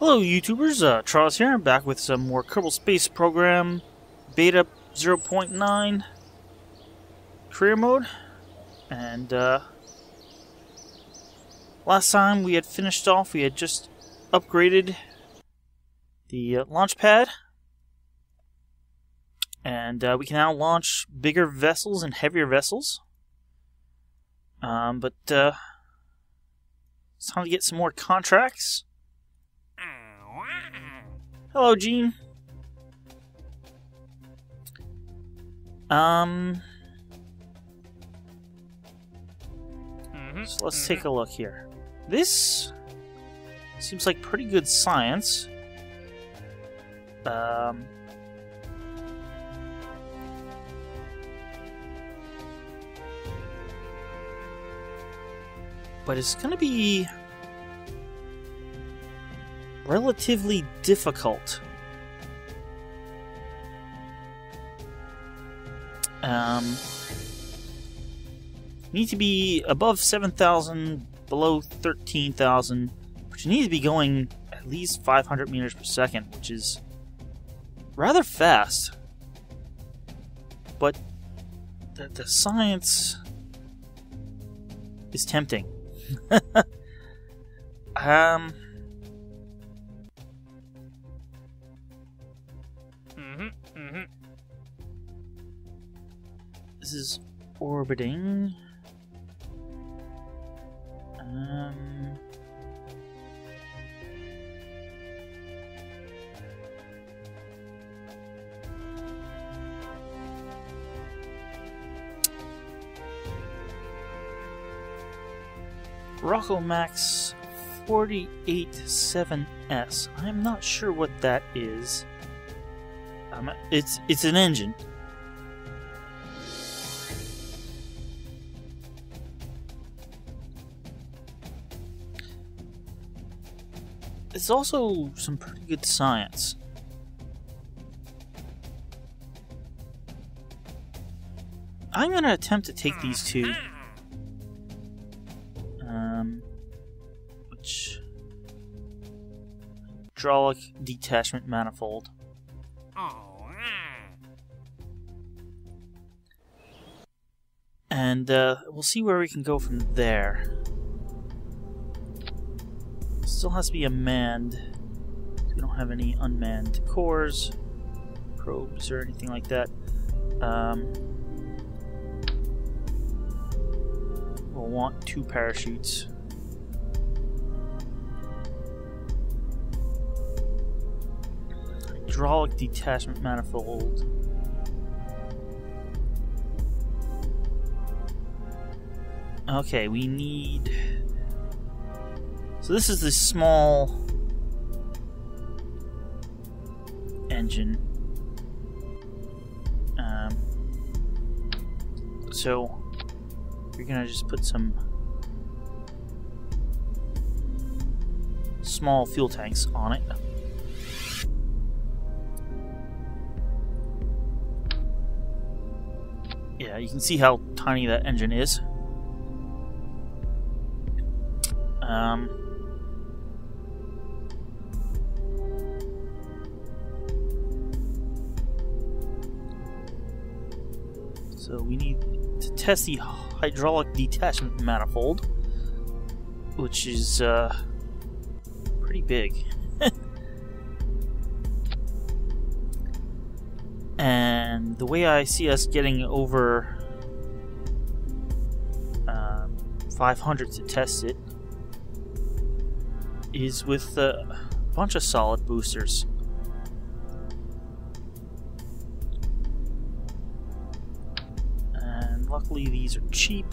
Hello YouTubers, Charles here. I'm back with some more Kerbal Space Program Beta 0.9 Career Mode. And last time we had finished off, we had just upgraded the launch pad. And we can now launch bigger vessels and heavier vessels. But it's time to get some more contracts. Hello, Gene. So let's take a look here. This seems like pretty good science. But it's going to be relatively difficult. Need to be above 7,000, below 13,000, but you need to be going at least 500 meters per second, which is rather fast. But the science is tempting. This is orbiting. Rockomax 487S. I'm not sure what that is. It's an engine. It's also some pretty good science. I'm going to attempt to take these two. Which... hydraulic detachment manifold. And we'll see where we can go from there. Still has to be a manned. We don't have any unmanned cores, probes, or anything like that. We'll want 2 parachutes. Hydraulic detachment manifold. Okay, we need... So this is the small engine. So we're gonna just put some small fuel tanks on it. Yeah, you can see how tiny that engine is. So we need to test the hydraulic detachment manifold, which is pretty big. And the way I see us getting over 500 to test it is with a bunch of solid boosters. Luckily, these are cheap.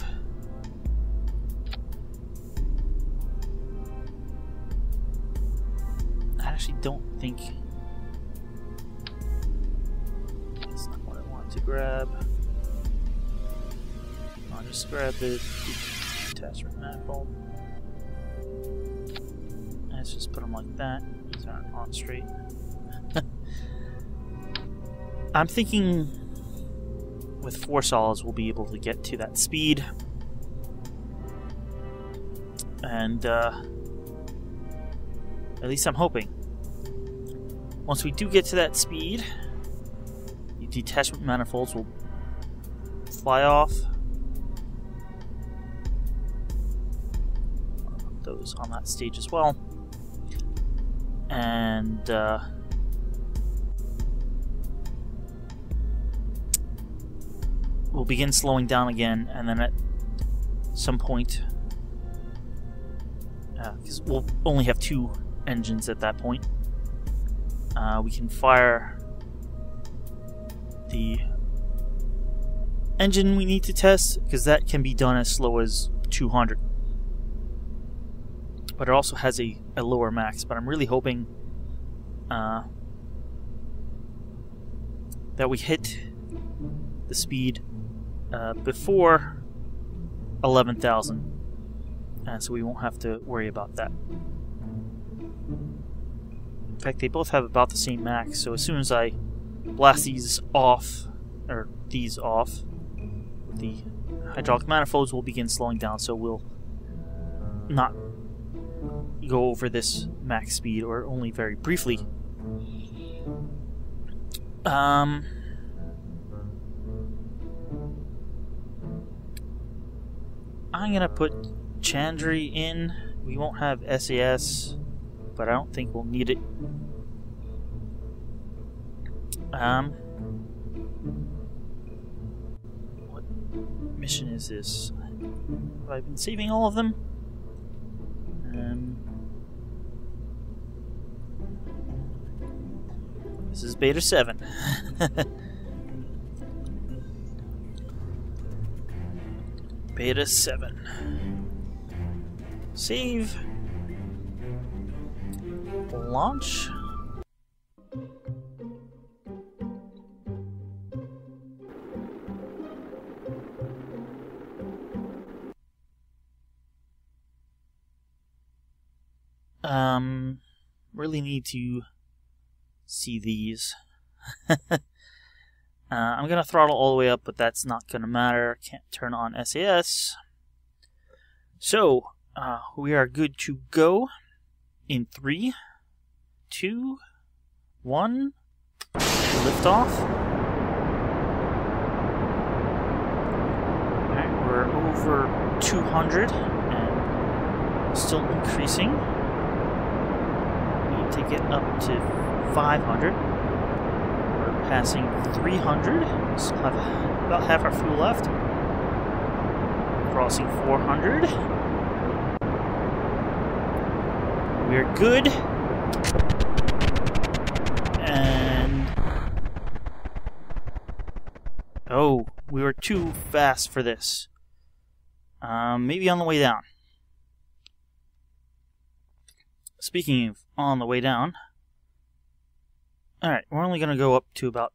I actually don't think that's not what I wanted to grab. I'll just grab the detachment manifold. Let's just put them like that. These aren't on straight. I'm thinking with 4 solids we'll be able to get to that speed. And at least I'm hoping. Once we do get to that speed, the detachment manifolds will fly off. I'll put those on that stage as well. And we'll begin slowing down again, and then at some point, because we'll only have 2 engines at that point, we can fire the engine we need to test, because that can be done as slow as 200. But it also has a lower max, but I'm really hoping that we hit the speed before 11,000, so we won't have to worry about that. In fact, they both have about the same max, so as soon as I blast these off, the hydraulic manifolds will begin slowing down, so we'll not go over this max speed, or only very briefly. I'm gonna put Chandri in. We won't have SAS, but I don't think we'll need it. What mission is this? Have I been saving all of them? This is Beta 7. Beta 7. Save. Launch. Really need to see these. I'm gonna throttle all the way up, but that's not gonna matter. Can't turn on SAS. So, we are good to go in 3, 2, 1. Lift off. Alright, we're over 200 and still increasing. Need to get up to 500. We're passing 300. Still have about half our fuel left. Crossing 400. We're good. And oh, we were too fast for this. Maybe on the way down. Speaking of on the way down, alright, we're only going to go up to about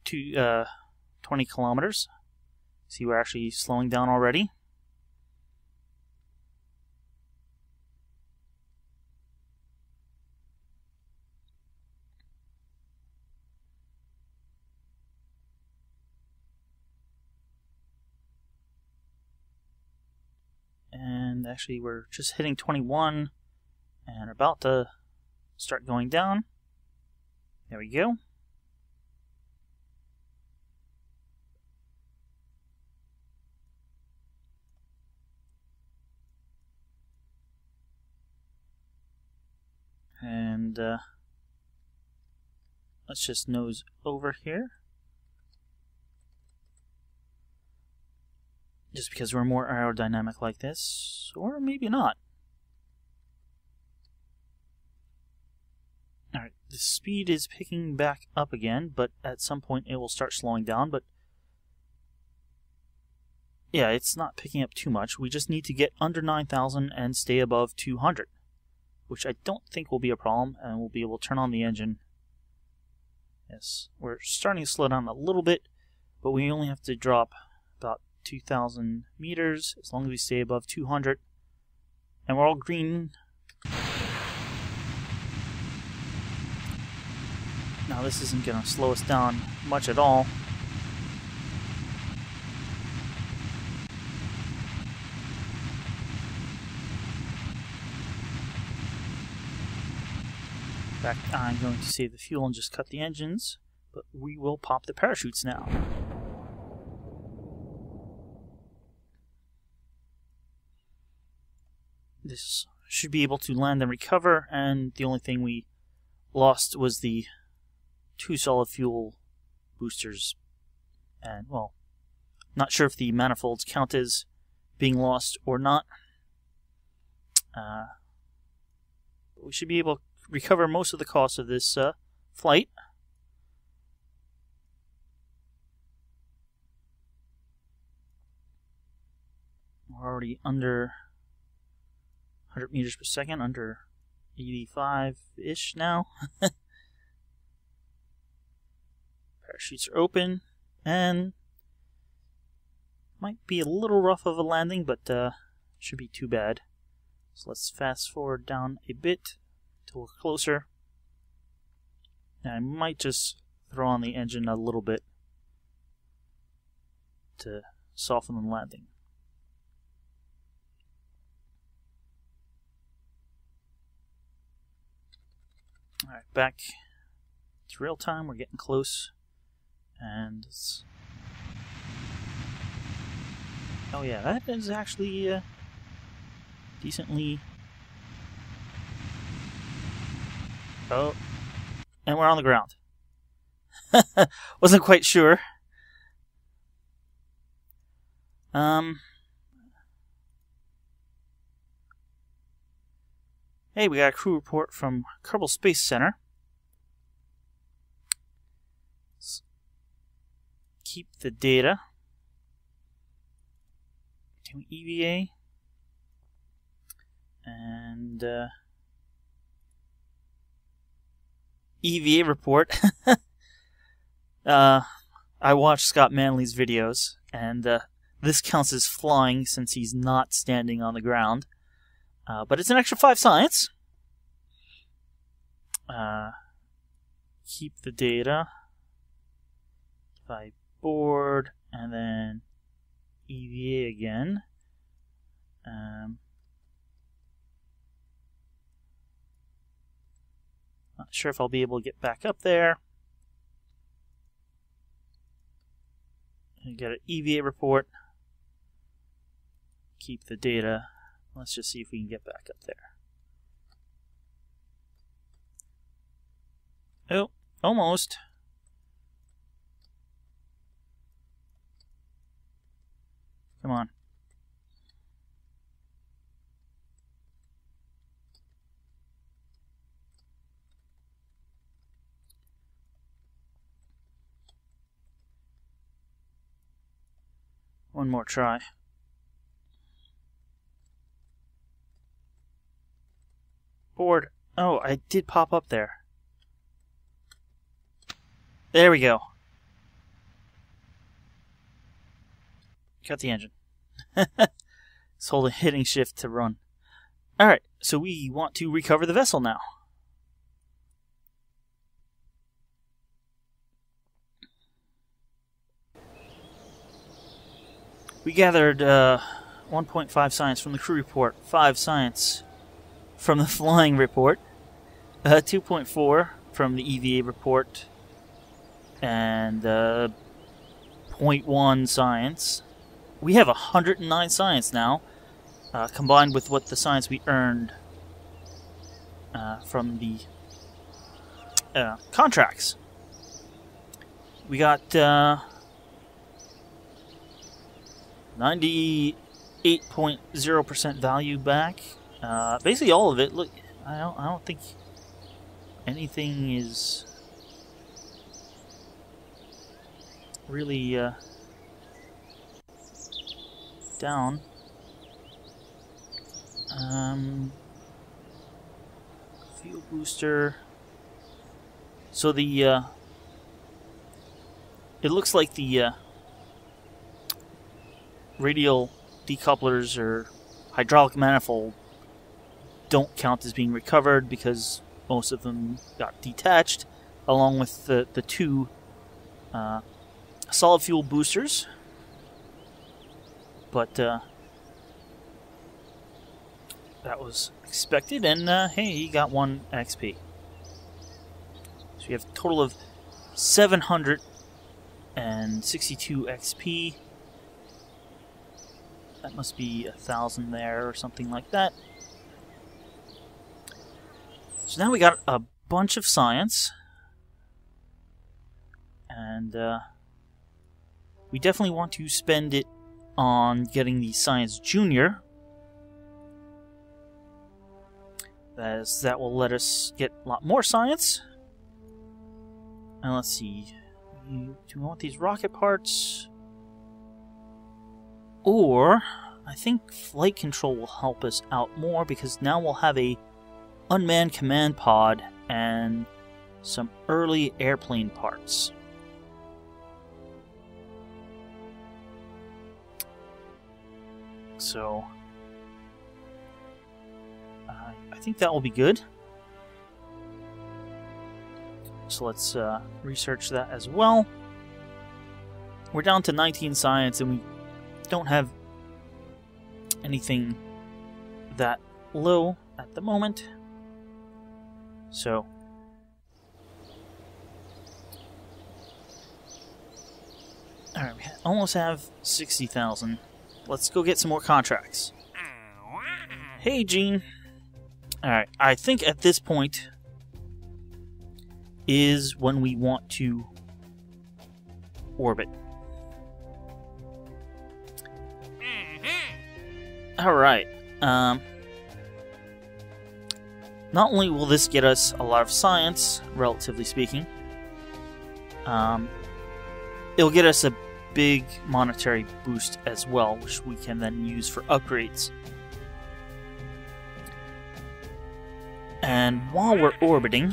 20 kilometers. See, we're actually slowing down already. And actually, we're just hitting 21 and about to start going down. There we go. And let's just nose over here. Just because we're more aerodynamic like this, or maybe not. Alright, the speed is picking back up again, but at some point it will start slowing down, but yeah, it's not picking up too much. We just need to get under 9,000 and stay above 200, which I don't think will be a problem, and we'll be able to turn on the engine. Yes, we're starting to slow down a little bit, but we only have to drop about 2,000 meters as long as we stay above 200, and we're all green. Now this isn't going to slow us down much at all. fact, I'm going to save the fuel and just cut the engines, but we will pop the parachutes now. This should be able to land and recover, and the only thing we lost was the 2 solid fuel boosters. And, well, not sure if the manifolds count as being lost or not. We should be able to recover most of the cost of this flight. We're already under 100 meters per second, under 85-ish now. Parachutes are open, and might be a little rough of a landing, but shouldn't be too bad. So let's fast forward down a bit till we're closer. And I might just throw on the engine a little bit to soften the landing. Alright, back to real time. We're getting close. And it's... oh yeah, that is actually decently... oh, and we're on the ground. Wasn't quite sure. Hey, we got a crew report from Kerbal Space Center. Let's keep the data. To EVA. And EVA report. I watched Scott Manley's videos, and this counts as flying since he's not standing on the ground. But it's an extra 5 science. Keep the data. If I board, and then EVA again. Not sure if I'll be able to get back up there. And get an EVA report. Keep the data. Let's just see if we can get back up there. Oh, almost. Come on. One more try. Board. Oh, I did pop up there. There we go. Cut the engine. It's holding hitting shift to run. Alright, so we want to recover the vessel now. We gathered 1.5 science from the crew report, 5 science from the flying report, 2.4 from the EVA report, and 0.1 science. We have 109 science now, combined with what the science we earned from the contracts. We got 98.0% value back. Basically all of it. Look, I don't think anything is really down. Fuel booster. So the it looks like the radial decouplers or hydraulic manifold don't count as being recovered because most of them got detached, along with the 2 solid fuel boosters. But that was expected, and hey, he got 1 XP. So we have a total of 762 XP. That must be 1,000 there or something like that. So now we got a bunch of science. And we definitely want to spend it on getting the Science Junior, as that will let us get a lot more science. And let's see, do we want these rocket parts? Or, I think flight control will help us out more, because now we'll have a unmanned command pod and some early airplane parts. So, I think that will be good. So let's research that as well. We're down to 19 science, and we don't have anything that low at the moment. So, alright, we almost have 60,000. Let's go get some more contracts. Hey, Gene. Alright, I think at this point is when we want to orbit. Alright, not only will this get us a lot of science, relatively speaking, it'll get us a big monetary boost as well, which we can then use for upgrades. And while we're orbiting,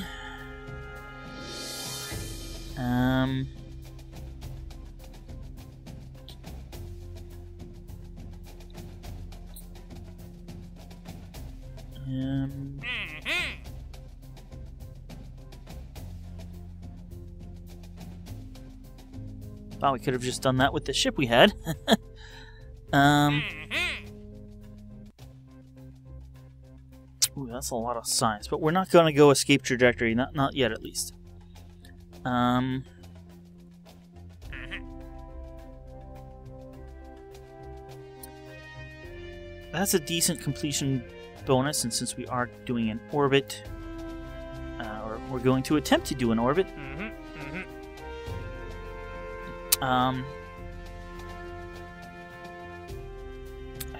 thought we could have just done that with the ship we had. Ooh, that's a lot of science, but we're not going to go escape trajectory, not yet at least. That's a decent completion bonus, and since we are doing an orbit, or we're going to attempt to do an orbit, I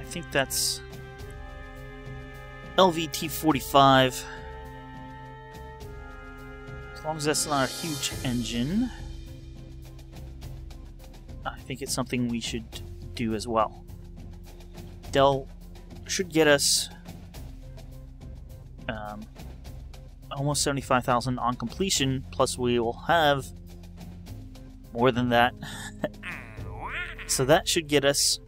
think that's LVT-45. As long as that's not a huge engine, I think it's something we should do as well. Dell should get us almost 75,000 on completion, plus we will have more than that. So that should get us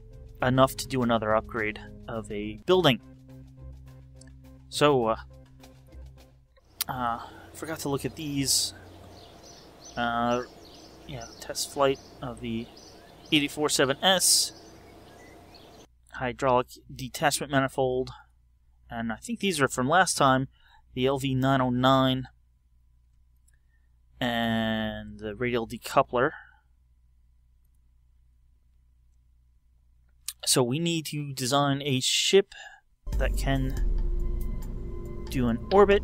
enough to do another upgrade of a building. So, forgot to look at these. Yeah, test flight of the 847S, hydraulic detachment manifold, and I think these are from last time, the LV909, and the radial decoupler. So we need to design a ship that can do an orbit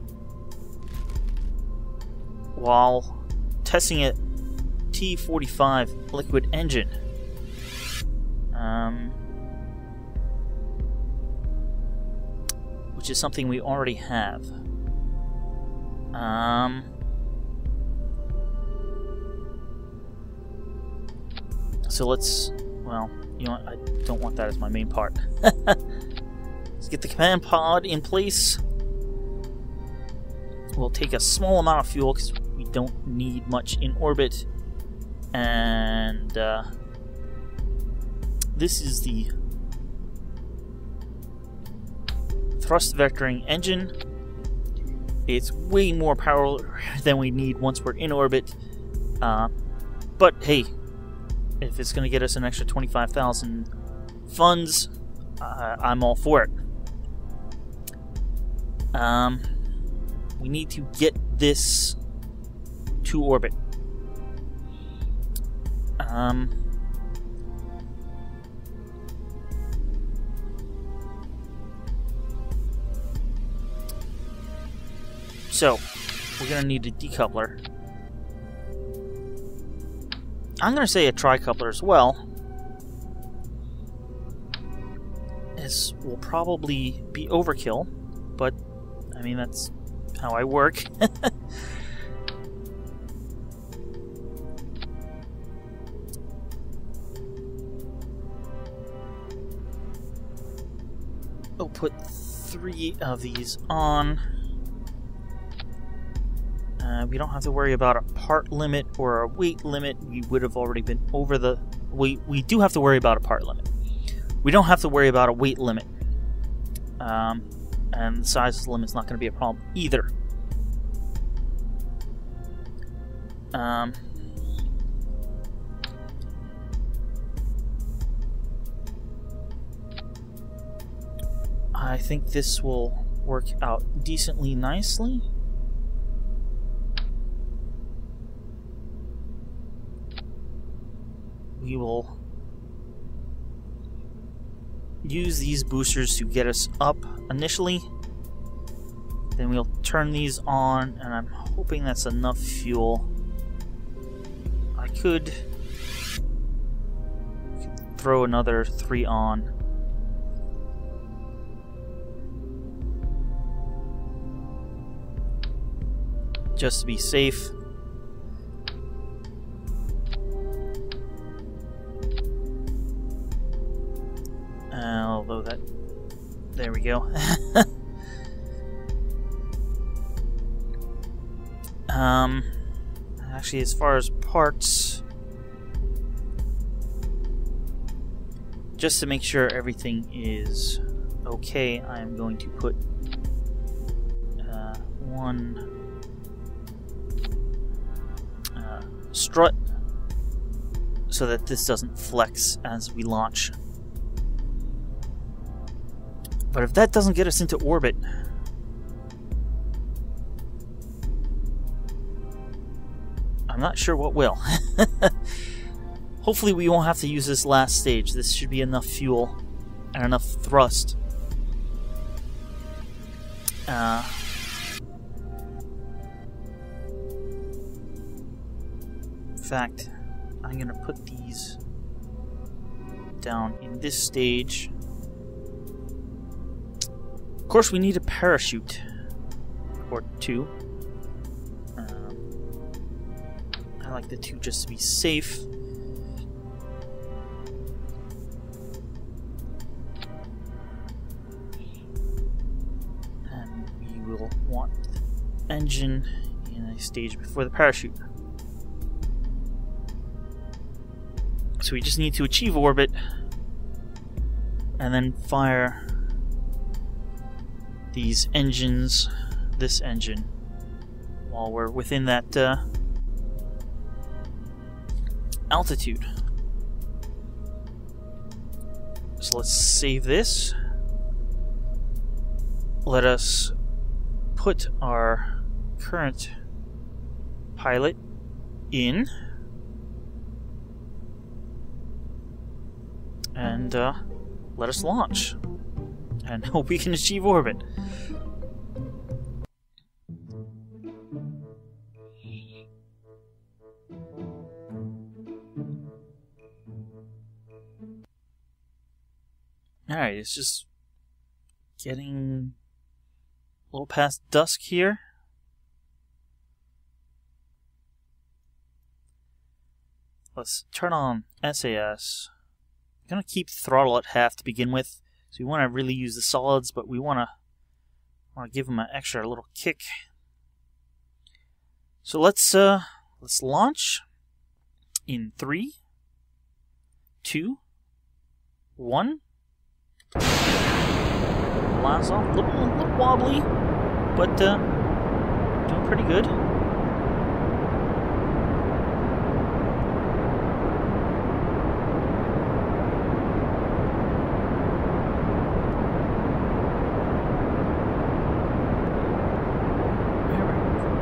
while testing a T-45 liquid engine. Which is something we already have. So let's, well, you know what, I don't want that as my main part. Let's get the command pod in place. We'll take a small amount of fuel because we don't need much in orbit. And this is the thrust vectoring engine. It's way more power than we need once we're in orbit. But hey, if it's going to get us an extra 25,000 funds, I'm all for it. We need to get this to orbit. So, we're going to need a decoupler. I'm going to say a tricoupler as well. This will probably be overkill, but, I mean, that's how I work. We'll put 3 of these on. We don't have to worry about a part limit or a weight limit. We would have already been over the... We do have to worry about a part limit. We don't have to worry about a weight limit. And the size limit's not going to be a problem either. I think this will work out decently nicely. We will use these boosters to get us up initially. Then we'll turn these on, and I'm hoping that's enough fuel. I could throw another 3 on. Just to be safe. Although that... There we go. Actually, as far as parts... Just to make sure everything is okay, I'm going to put one strut so that this doesn't flex as we launch. But if that doesn't get us into orbit, I'm not sure what will. Hopefully we won't have to use this last stage. This should be enough fuel and enough thrust. In fact, I'm going to put these down in this stage. Of course, we need a parachute or 2. I like the 2 just to be safe. And we will want the engine in a stage before the parachute. So we just need to achieve orbit and then fire these engines, this engine, while we're within that altitude. So let's save this. Let us put our current pilot in. And let us launch and hope we can achieve orbit. Alright, it's just getting a little past dusk here. Let's turn on SAS. I'm going to keep throttle at half to begin with, so we want to really use the solids, but we want to give them an extra little kick. So let's launch in 3, 2, 1. Blast off, a little wobbly, but doing pretty good.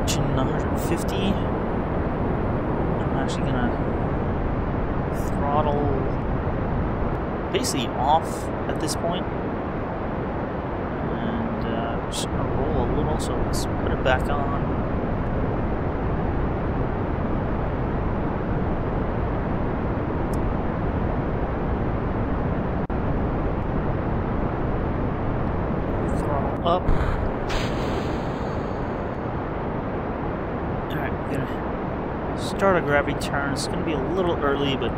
Reaching 150. actually gonna throttle basically off at this point. And we're just gonna roll a little, so let's put it back on. Up. Alright, we're gonna start a gravity turn. It's gonna be a little early, but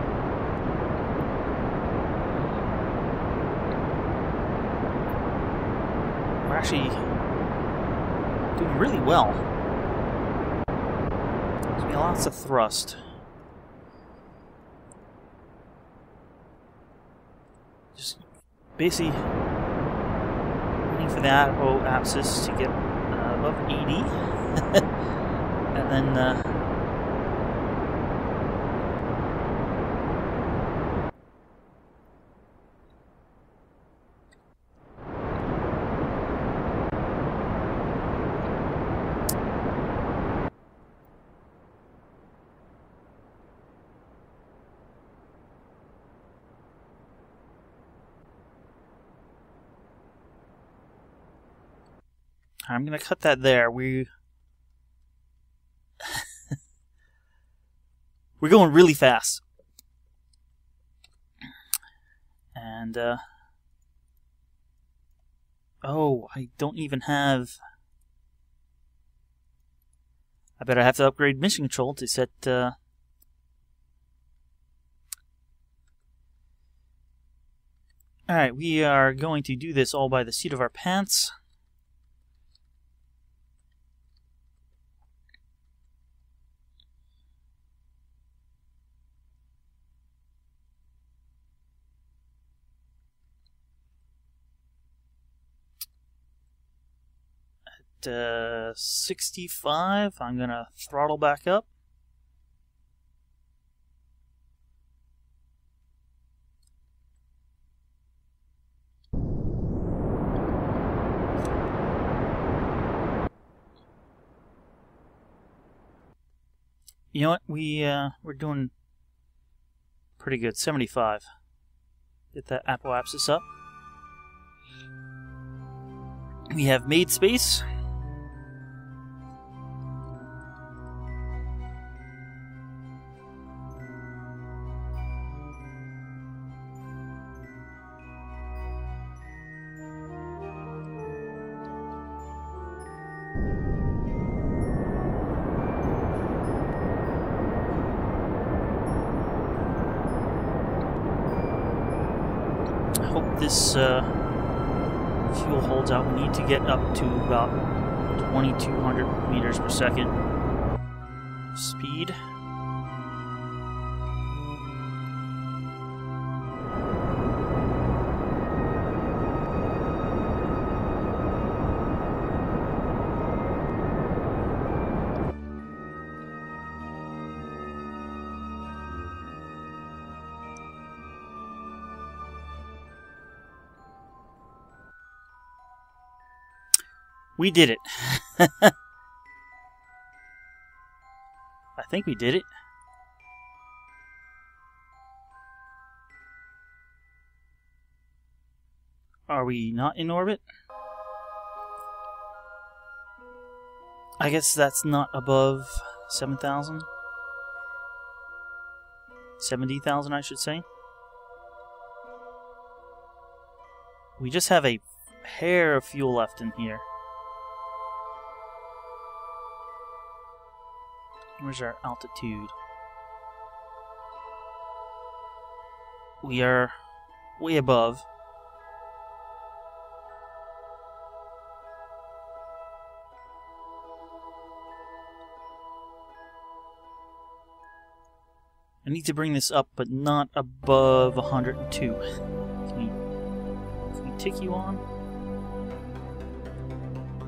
we're actually doing really well. There's gonna be lots of thrust. Just basically for the apo-apsis to get above 80, and then I'm gonna cut that there. We're going really fast, and oh, I don't even have. I bet I have to upgrade mission control to set. All right, we are going to do this all by the seat of our pants. At 65, I'm gonna throttle back up. You know what? We're doing pretty good. 75. Get that apoapsis up. We have made space. Hope this fuel holds out. We need to get up to about 2,200 meters per second speed. We did it. I think we did it. Are we not in orbit? I guess that's not above 7,000. 70,000, I should say. We just have a hair of fuel left in here. Where's our altitude? We are way above. I need to bring this up, but not above 102. Can we tick you on?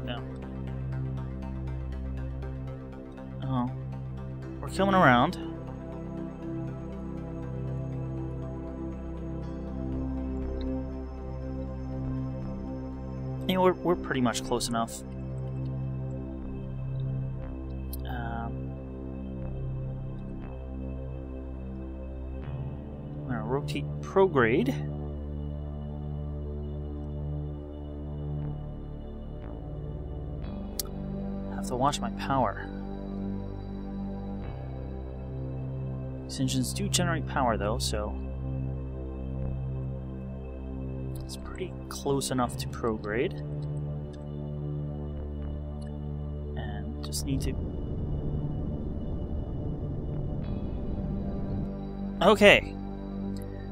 No. Oh. We're coming around. Yeah, we're pretty much close enough. rotate prograde. Have to watch my power. These engines do generate power though, so it's pretty close enough to prograde. And just need to... Okay.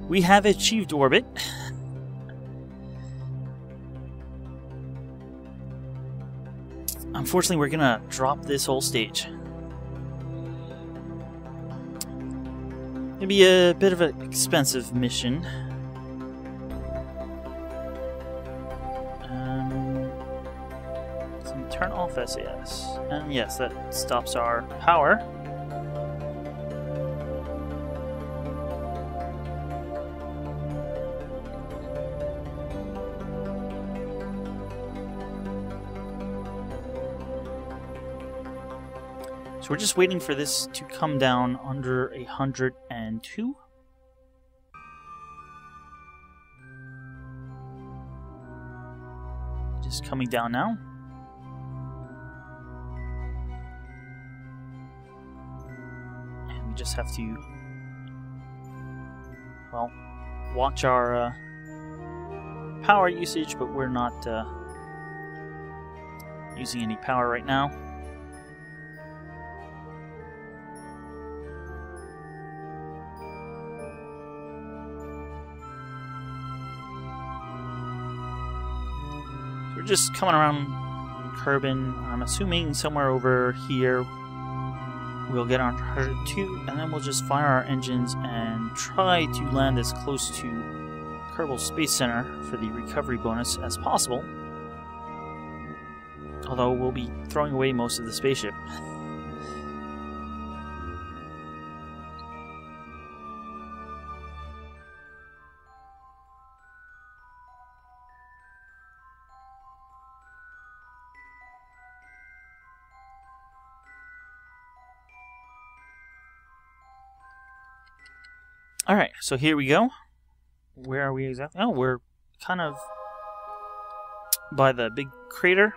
We have achieved orbit. Unfortunately, we're gonna drop this whole stage. It'll be a bit of an expensive mission. So turn off SAS. And yes, that stops our power. So we're just waiting for this to come down under 102. Just coming down now. And we just have to, well, watch our power usage, but we're not using any power right now. We're just coming around Kerbal. I'm assuming somewhere over here we'll get on 102, and then we'll just fire our engines and try to land as close to Kerbal Space Center for the recovery bonus as possible. Although we'll be throwing away most of the spaceship. Alright, so here we go. Where are we exactly? Oh, we're kind of by the big crater.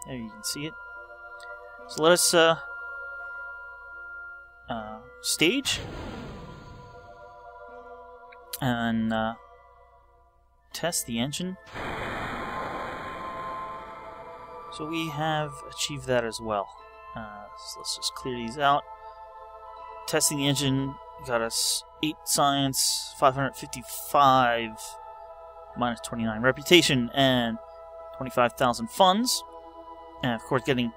There you can see it. So let us stage and test the engine. So we have achieved that as well. So let's just clear these out. Testing the engine got us 8 science, 555, minus 29 reputation, and 25,000 funds. And of course, getting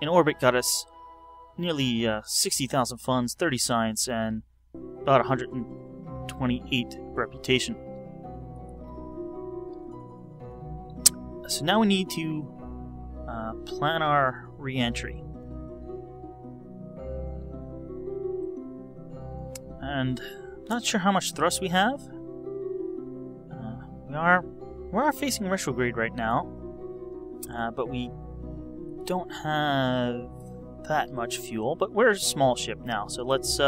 in orbit got us nearly 60,000 funds, 30 science, and about 128 reputation. So now we need to plan our re-entry. And I'm not sure how much thrust we have. We are facing retrograde right now, but we don't have that much fuel. But we're a small ship now, so let's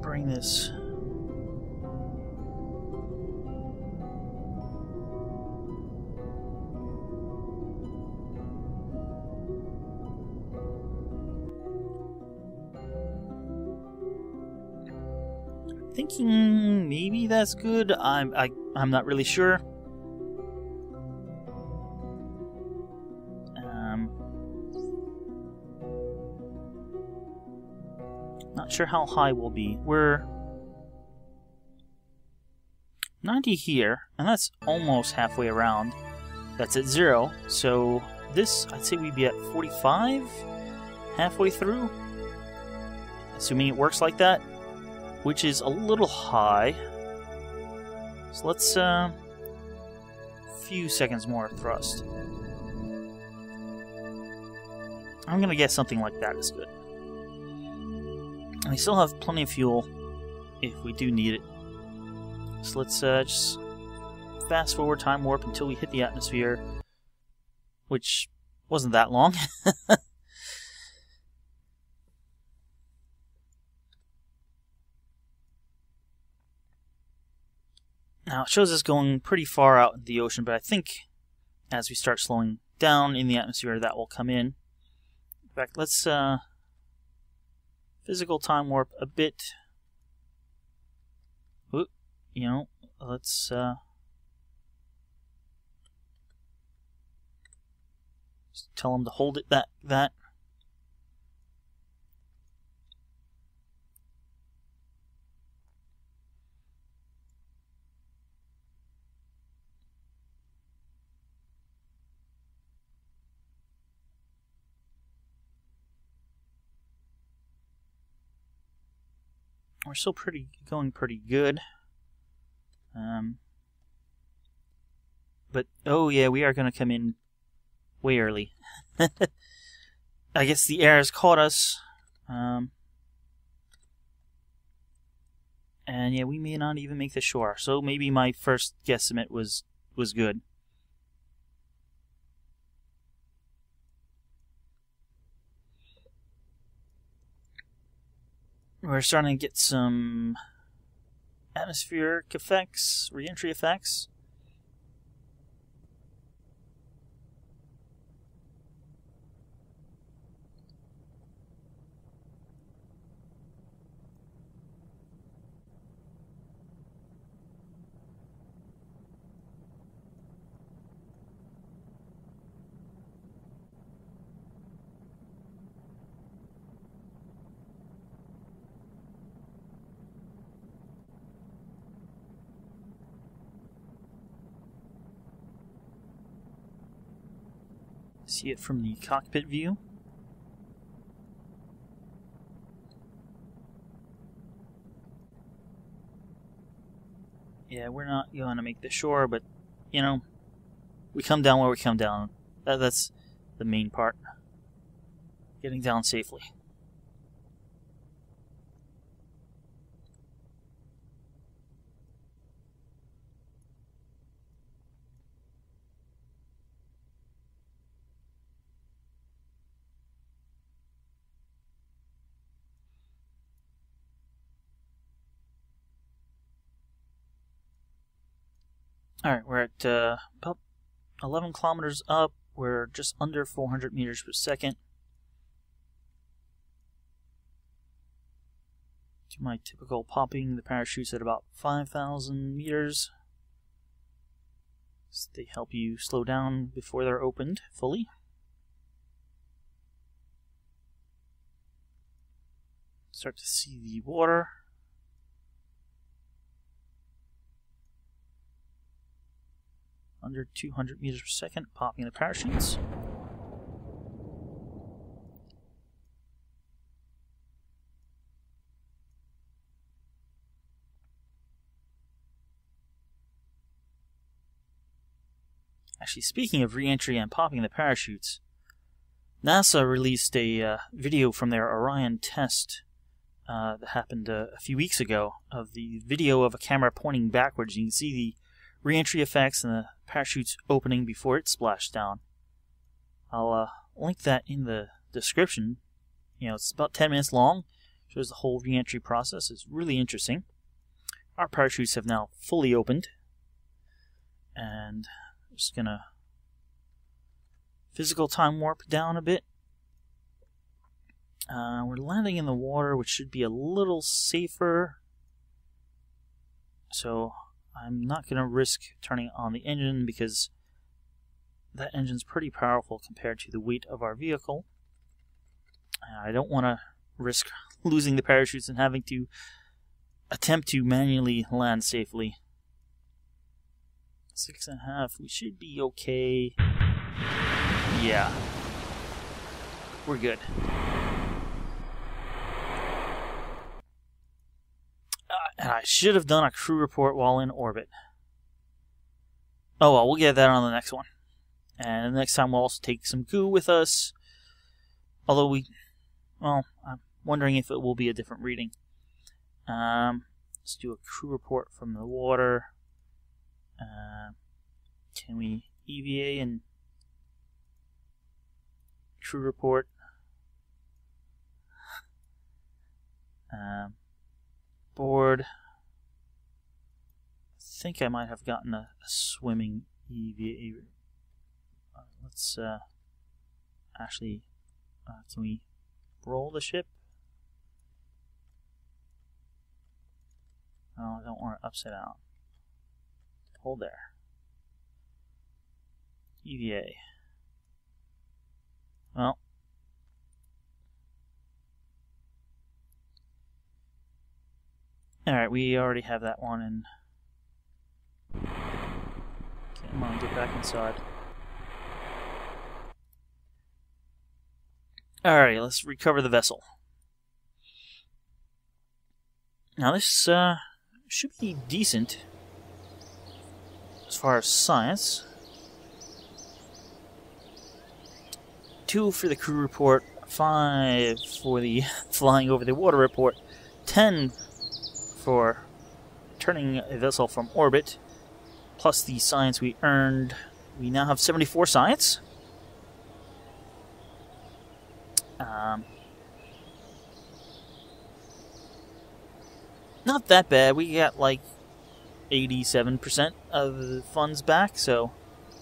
bring this. Thinking maybe that's good. I'm not really sure. Not sure how high we'll be. We're 90 here, and that's almost halfway around. That's at 0. So this, I'd say we'd be at 45 halfway through, assuming it works like that. Which is a little high. So let's few seconds more thrust. I'm gonna guess something like that is good. And we still have plenty of fuel if we do need it. So let's just fast forward time warp until we hit the atmosphere, which wasn't that long. Now it shows us going pretty far out in the ocean, but I think as we start slowing down in the atmosphere, that will come in. In fact, let's physical time warp a bit. Ooh, you know, let's just tell them to hold it that. We're still going pretty good. But oh yeah, we are going to come in way early. I guess the air has caught us. And yeah, we may not even make the shore. So maybe my first guesstimate was good. We're starting to get some atmospheric effects, re-entry effects. See it from the cockpit view. Yeah, we're not going to make the shore, but, you know, we come down where we come down. That's the main part. Getting down safely. Alright, we're at about 11 kilometers up. We're just under 400 meters per second. Do my typical popping the parachutes at about 5,000 meters. So they help you slow down before they're opened fully. Start to see the water. Under 200 meters per second, popping the parachutes. Actually, speaking of re-entry and popping the parachutes, NASA released a video from their Orion test that happened a few weeks ago of the video of a camera pointing backwards. You can see the re-entry effects and the parachutes opening before it splashed down. I'll link that in the description. You know, it's about 10 minutes long. Shows the whole re-entry process. It's really interesting. Our parachutes have now fully opened. And I'm just gonna physical time warp down a bit. We're landing in the water, which should be a little safer. So I'm not going to risk turning on the engine because that engine's pretty powerful compared to the weight of our vehicle. I don't want to risk losing the parachutes and having to attempt to manually land safely. 6.5, we should be okay. Yeah, we're good. And I should have done a crew report while in orbit. Oh well, we'll get that on the next one. And the next time we'll also take some goo with us. Although I'm wondering if it will be a different reading. Let's do a crew report from the water. Can we EVA and crew report? Board. think I might have gotten a swimming EVA. Let's actually, can we roll the ship? Oh, I don't want it upside down. Hold there. EVA. Well. Alright, we already have that one in. Come on, get back inside. Alright, let's recover the vessel. Now this should be decent as far as science. 2 for the crew report, 5 for the flying over the water report, 10 for turning a vessel from orbit, plus the science we earned. We now have 74 science. Not that bad. We got like 87% of the funds back, so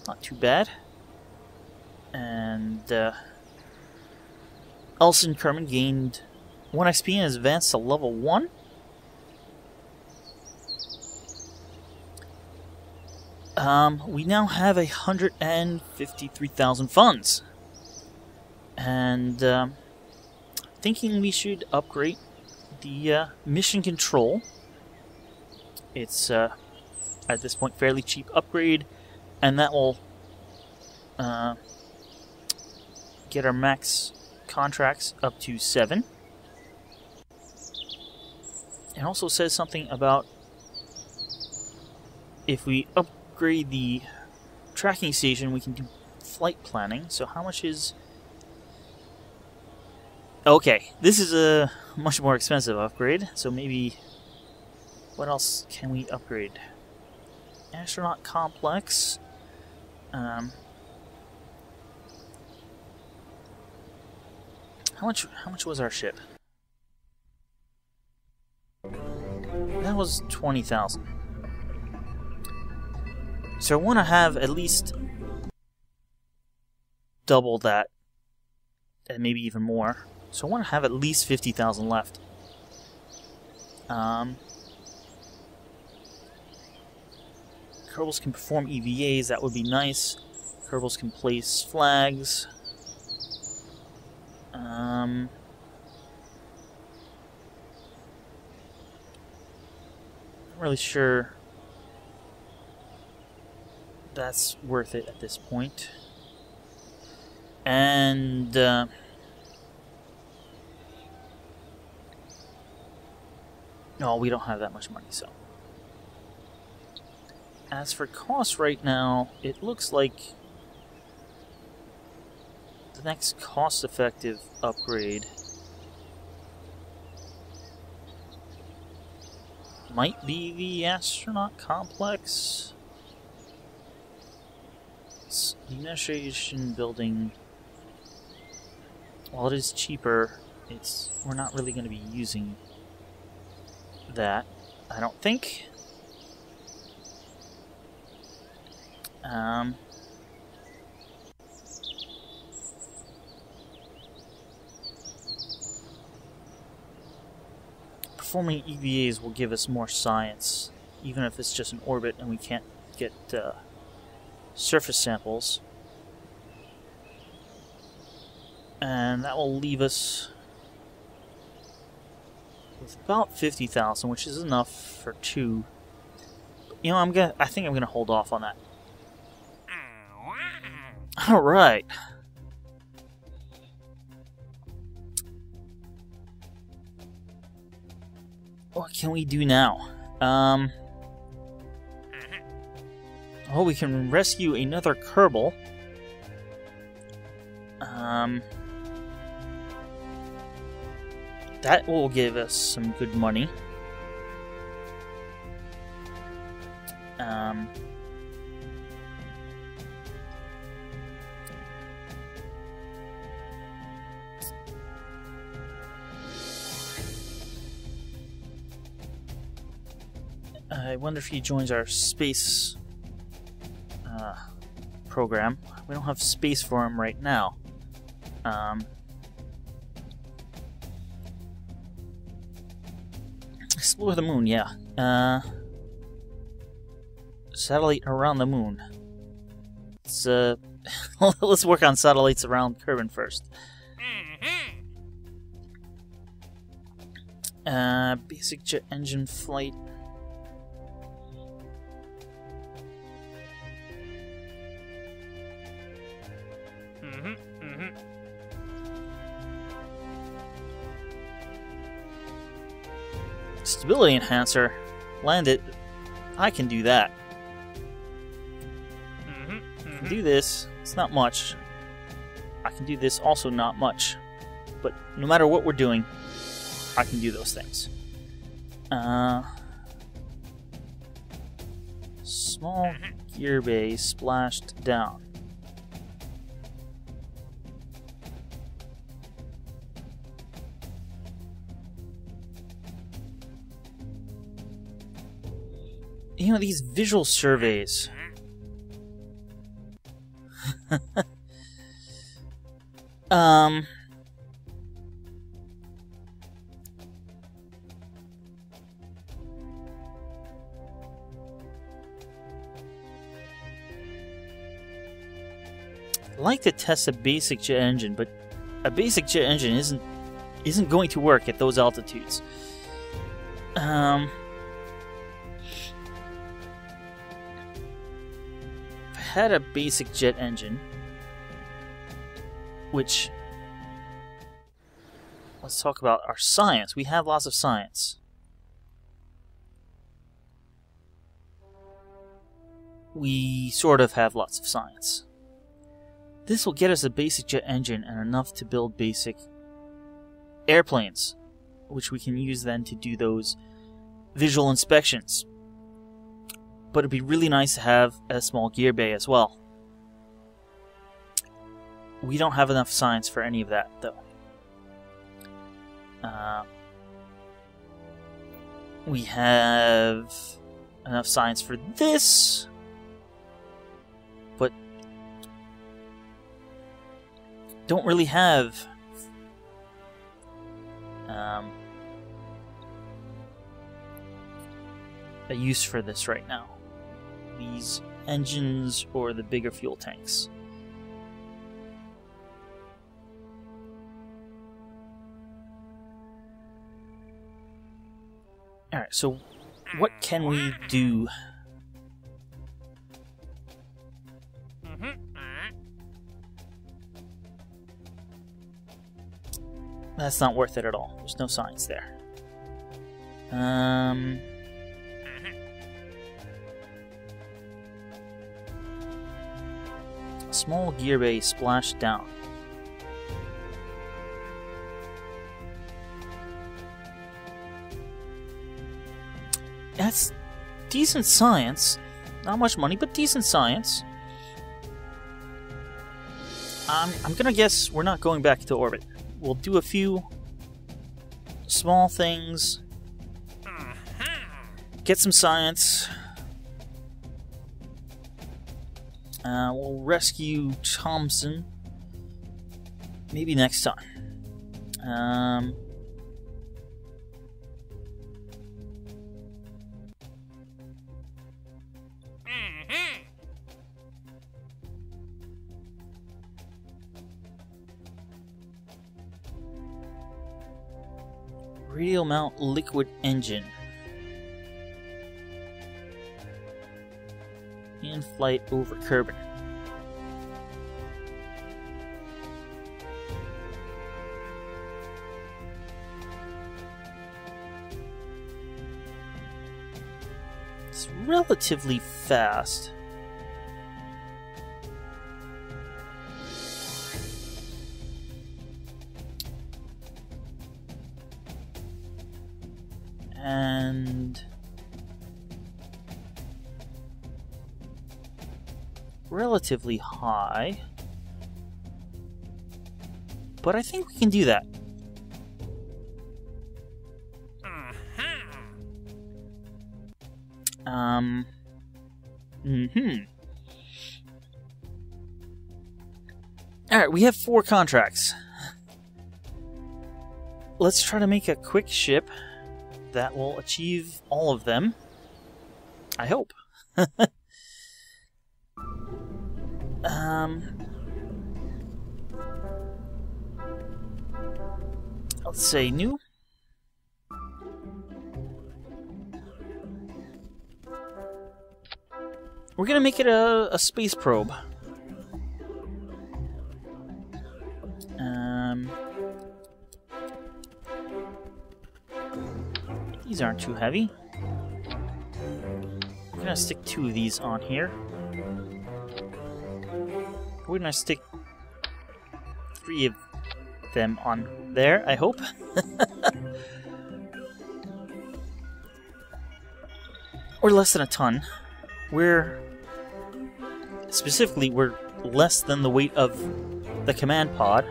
not too bad. And Elson Kerman gained 1 XP and has advanced to level 1. We now have 153,000 funds. And thinking we should upgrade the mission control. It's at this point fairly cheap upgrade, and that will get our max contracts up to 7. It also says something about if we upgrade the tracking station, we can do flight planning. So how much is... Okay, this is a much more expensive upgrade, so maybe... What else can we upgrade? Astronaut complex. How much was our ship? That was 20,000. So I want to have at least double that, and maybe even more. So I want to have at least 50,000 left. Kerbals can perform EVAs, that would be nice. Kerbals can place flags. Not really sure that's worth it at this point. And no, we don't have that much money, so. As for cost right now, it looks like the next cost-effective upgrade might be the astronaut complex. It's the administration building. While it is cheaper, we're not really going to be using that, I don't think. Performing EVAs will give us more science, even if it's just an orbit and we can't get surface samples. And that will leave us with about 50,000, which is enough for 2. You know, I think I'm gonna hold off on that. All right. What can we do now? Oh, we can rescue another Kerbal. That will give us some good money. I wonder if he joins our space program. We don't have space for him right now. Explore the moon, yeah. Satellite around the moon. Let's let's work on satellites around Kerbal first. Basic jet engine flight. Stability enhancer. Land it. I can do that. I can do this. It's not much. I can do this, also not much. But no matter what we're doing, I can do those things. Small gear bay splashed down. You know, these visual surveys. I'd like to test a basic jet engine, but a basic jet engine isn't going to work at those altitudes. If I had a basic jet engine, which, let's talk about our science. We have lots of science. We sort of have lots of science. This will get us a basic jet engine and enough to build basic airplanes, which we can use then to do those visual inspections. But it'd be really nice to have a small gear bay as well. We don't have enough science for any of that, though. We have enough science for this, but don't really have a use for this right now. These engines or the bigger fuel tanks. Alright, so what can we do? That's not worth it at all. There's no science there. Small gear bay splashed down. That's decent science. Not much money, but decent science. I'm gonna guess we're not going back to orbit. We'll do a few small things. Get some science. We'll rescue Thompson. Maybe next time. Radial mount liquid engine. In flight over Kerbal. It's relatively fast. And relatively high, but I think we can do that. Alright, we have 4 contracts. Let's try to make a quick ship that will achieve all of them. I hope. Let's say new. We're gonna make it a space probe. These aren't too heavy. We're gonna stick 2 of these on here. We're gonna stick 3 of them on there, I hope. We're less than a ton. We're less than the weight of the command pod.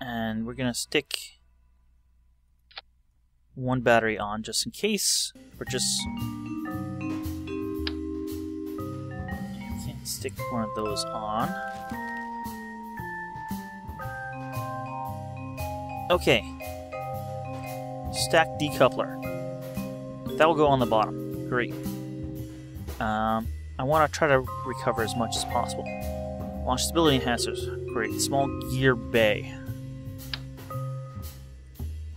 And we're gonna stick 1 battery on just in case. You can't stick 1 of those on. Okay. Stack decoupler. That will go on the bottom. Great. I want to try to recover as much as possible. Launch stability enhancers. Great. Small gear bay.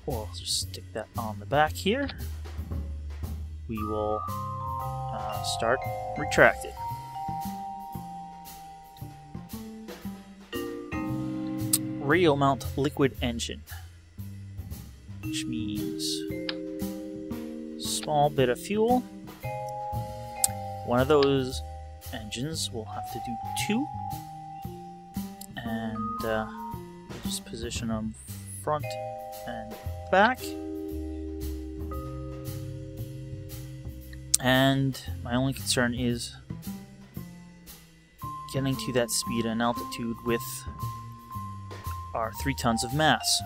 We'll just stick that on the back here. We will start retracted. Radial mount liquid engine, which means small bit of fuel. 1 of those engines will have to do 2, and just position them front and back. And my only concern is getting to that speed and altitude with our 3 tons of mass.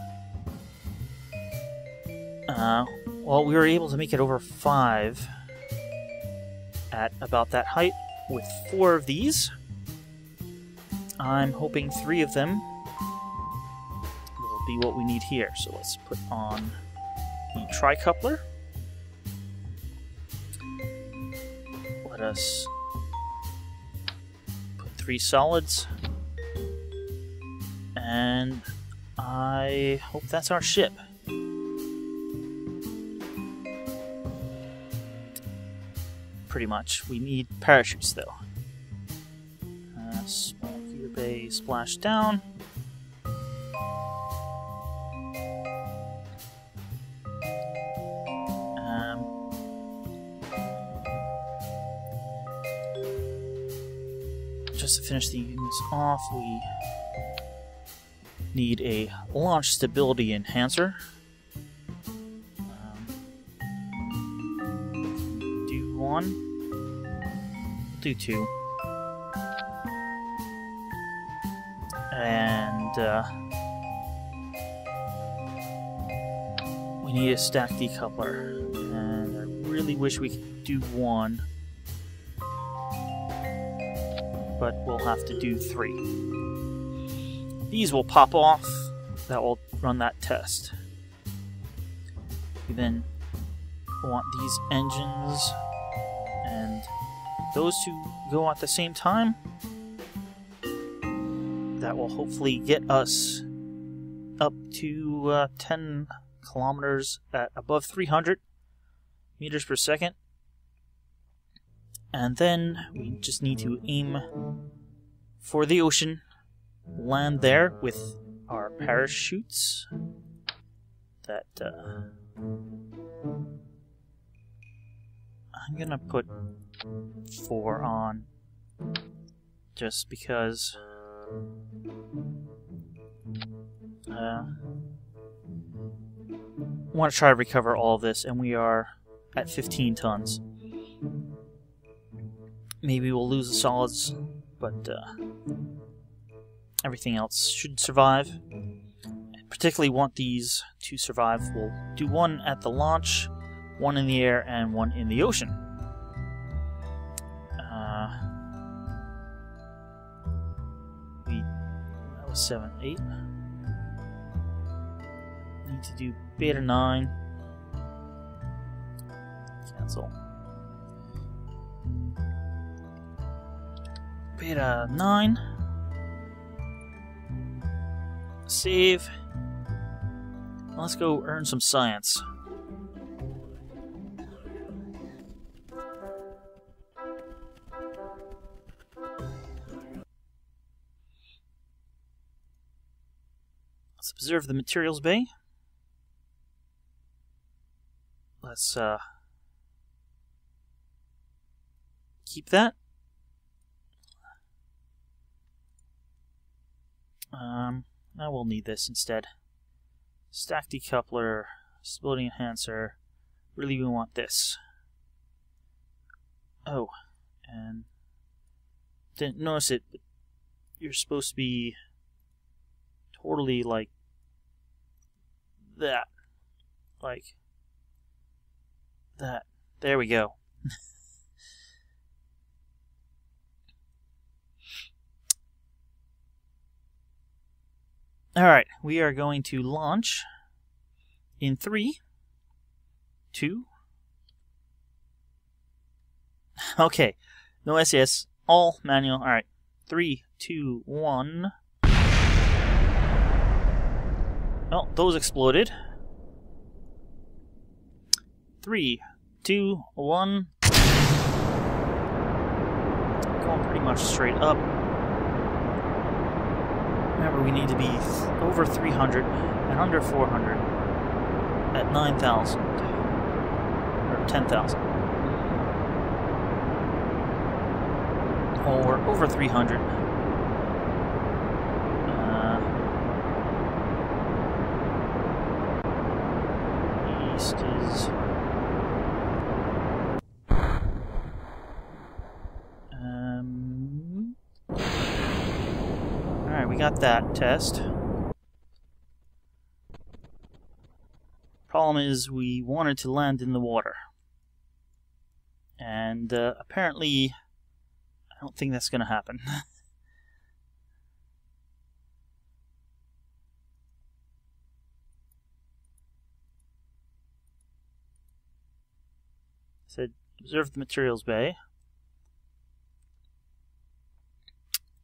Well, we were able to make it over 5 at about that height with 4 of these. I'm hoping 3 of them will be what we need here. So let's put on the tri-coupler. Let us put 3 solids. And I hope that's our ship. Pretty much. We need parachutes, though. Small gear bay splash down. Just to finish these off, we need a launch stability enhancer. Do 1. Do 2. And we need a stack decoupler. And I really wish we could do 1. But we'll have to do 3. These will pop off. That will run that test. We then want these engines and those to go at the same time. That will hopefully get us up to 10 kilometers at above 300 meters per second. And then we just need to aim for the ocean, land there with our parachutes that I'm gonna put 4 on just because I want to try to recover all of this, and we are at 15 tons. Maybe we'll lose the solids, but Everything else should survive. Particularly want these to survive. We'll do one at the launch, one in the air, and one in the ocean. That was 7, 8. Need to do beta 9. Cancel. Beta 9. Save. Let's go earn some science. Let's observe the materials bay. Let's keep that. Now we'll need this instead. Stack decoupler, stability enhancer. Really, we want this. Oh, and didn't notice it, but you're supposed to be totally like that. Like that. There we go. Alright, we are going to launch in 3, 2. Okay, no SAS, all manual. Alright, 3, 2, 1. Oh, those exploded. 3, 2, 1. Going pretty much straight up. Remember, we need to be over 300 and under 400 at 9,000 or 10,000. Oh, we're over 300. East is. Alright, we got that test. Problem is, we wanted to land in the water. And apparently, I don't think that's going to happen. Said, observe the materials bay.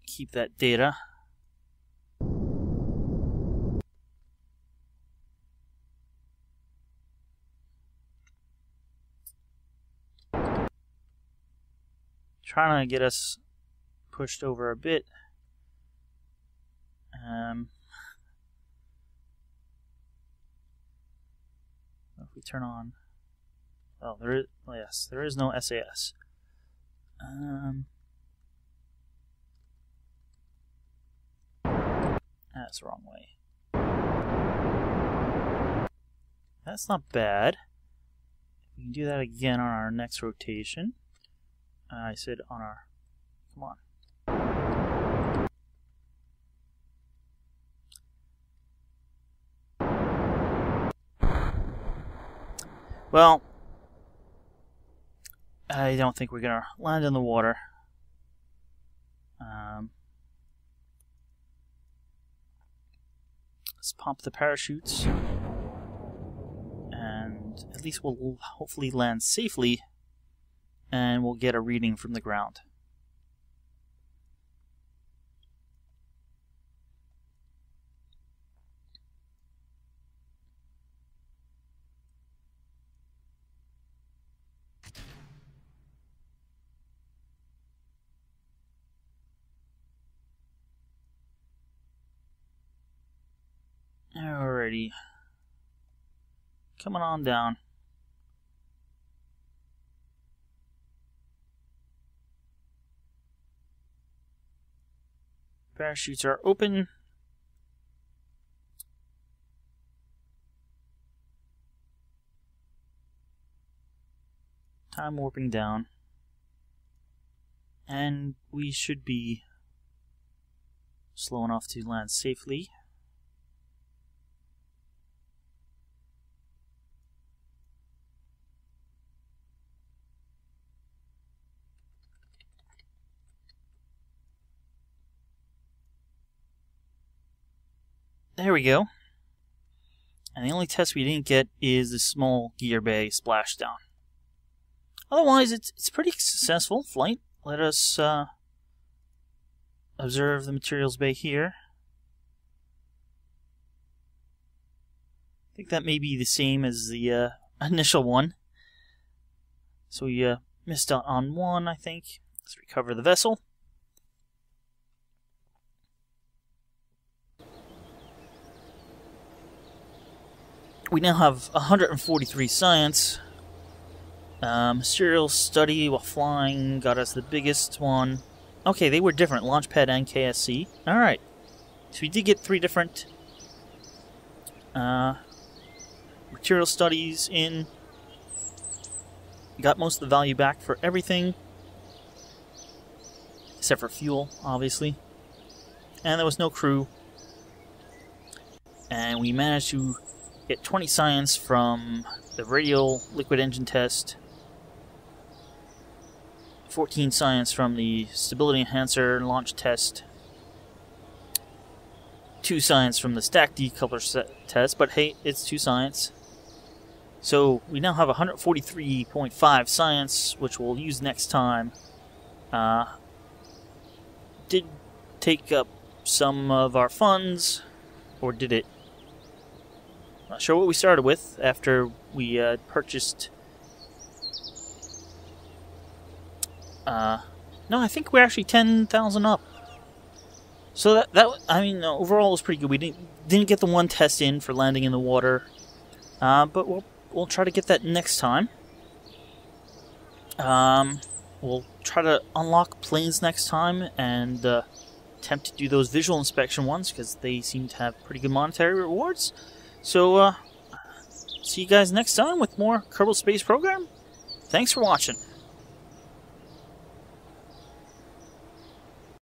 Keep that data. Trying to get us pushed over a bit. If we turn on, oh, there is. Oh, yes, there is no SAS. That's the wrong way. That's not bad. We can do that again on our next rotation. I said on our. Come on. Well, I don't think we're gonna land in the water. Let's pump the parachutes, and at least we'll hopefully land safely, and we'll get a reading from the ground. Alrighty. Coming on down. Parachutes are open. Time warping down. And we should be slow enough to land safely. There we go. And the only test we didn't get is the small gear bay splashdown. Otherwise, it's pretty successful flight. Let us observe the materials bay here. I think that may be the same as the initial one. So we missed out on one, I think. Let's recover the vessel. We now have 143 science. Serial study while flying got us the biggest one. Okay, they were different, Launchpad and KSC. Alright, so we did get 3 different material studies in. Got most of the value back for everything. Except for fuel, obviously. And there was no crew. And we managed to get 20 science from the radial liquid engine test, 14 science from the stability enhancer launch test, 2 science from the stack decoupler test, but hey, it's 2 science. So we now have 143.5 science, which we'll use next time. Did take up some of our funds, or did it? Not sure what we started with after we purchased. No, I think we're actually 10,000 up. So that I mean, overall was pretty good. We didn't get the one test in for landing in the water, but we'll try to get that next time. We'll try to unlock planes next time and attempt to do those visual inspection ones because they seem to have pretty good monetary rewards. So, see you guys next time with more Kerbal Space Program. Thanks for watching.